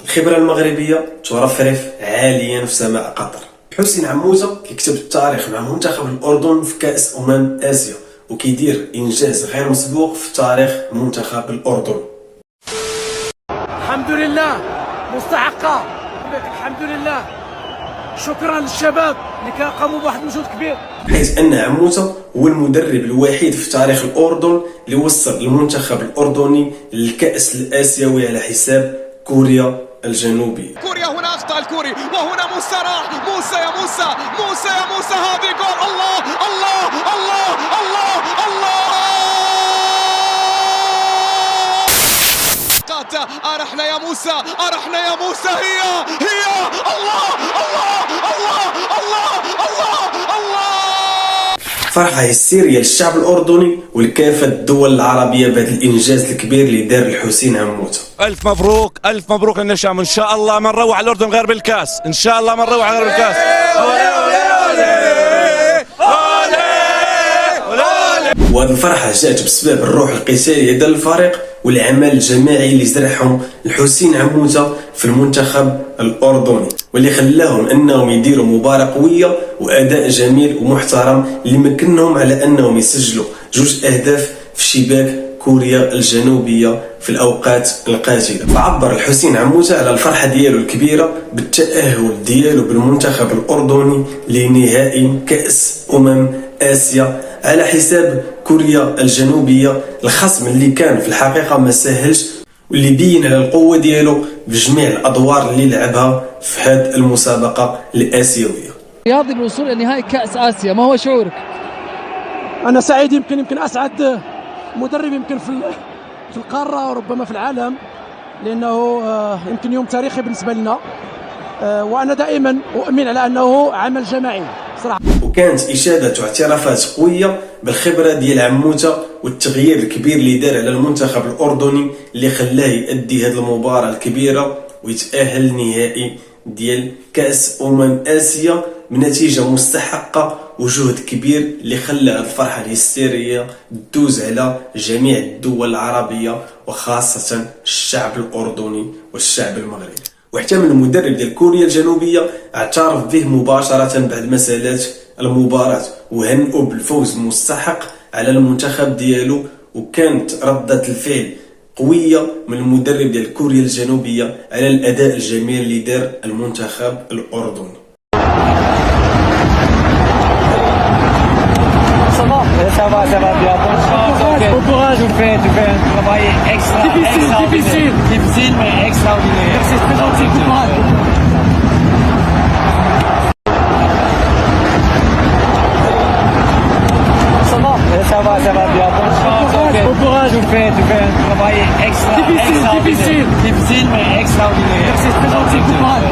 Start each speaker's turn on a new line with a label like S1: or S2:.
S1: الخبرة المغربية ترفرف عاليا في سماء قطر. حسين عموتة كيكتب التاريخ مع منتخب الأردن في كأس آسيا وكيدير إنجاز غير مسبوق في تاريخ منتخب الأردن.
S2: الحمد لله مستحقة، الحمد لله، شكرا للشباب اللي قاموا بواحد المجهود كبير.
S1: حيث أن عموتة هو المدرب الوحيد في تاريخ الأردن اللي وصل المنتخب الأردني للكأس الآسيوي على حساب كوريا الجنوبية.
S3: كوريا هنا أخطأ الكوري، وهنا موسى راح، موسى يا موسى، موسى يا موسى، هذه جول. الله الله الله الله الله. أرحنا يا موسى، أرحنا يا موسى، هي الله الله الله الله الله الله.
S1: فرحة هستيرية للشعب الأردني ولكافة الدول العربية بهذا الإنجاز الكبير اللي دار الحسين عموتة.
S4: ألف مبروك، ألف مبروك للنشام. إن شاء الله ما نروح الأردن غير بالكاس، إن شاء الله ما نروح غير بالكاس.
S1: وهذه الفرحة جاءت بسبب الروح القتالية ديال الفريق والعمل الجماعي اللي زرعهم الحسين عموتة في المنتخب الأردني، واللي خلاهم أنهم يديروا مباراة قوية وأداء جميل ومحترم اللي مكنهم على أنهم يسجلوا 2 أهداف في شباك كوريا الجنوبية في الأوقات القاتلة. فعبر الحسين عموتة على الفرحة ديالو الكبيرة بالتأهل ديالو بالمنتخب الأردني لنهائي كأس آسيا على حساب كوريا الجنوبية، الخصم اللي كان في الحقيقة ما سهلش، واللي بين على القوة ديالو بجميع الأدوار اللي لعبها في هذه المسابقة الآسيوية.
S5: رياضي الوصول إلى نهائي كأس آسيا، ما هو شعورك؟
S2: أنا سعيد، يمكن أسعد مدرب يمكن في القارة وربما في العالم، لأنه يمكن يوم تاريخي بالنسبة لنا، وأنا دائما أؤمن على أنه عمل جماعي صراحة.
S1: وكانت إشادة واعترافات قوية بالخبرة ديال عموتة والتغيير الكبير اللي دار على المنتخب الأردني اللي خلاه يؤدي هذه المباراة الكبيرة ويتأهل نهائي ديال كأس آسيا بنتيجة مستحقة وجهد كبير اللي خلى الفرحة الهستيرية تدوز على جميع الدول العربية وخاصة الشعب الأردني والشعب المغربي. واحتمل المدرب ديال كوريا الجنوبية اعترف به مباشرة بعد ما سالات المباراة وهنئوا بالفوز المستحق على المنتخب ديالو، وكانت ردة الفعل قوية من المدرب ديال كوريا الجنوبية على الأداء الجميل اللي دار المنتخب الأردني.
S6: Ça va bien. Bon courage, vous faites un travail difficile mais extraordinaire.
S2: Merci, c'est très gentil, bon courage.
S6: Ça va bien. Bon courage, vous faites un travail difficile mais extraordinaire.
S2: Merci, c'est très gentil, bon courage.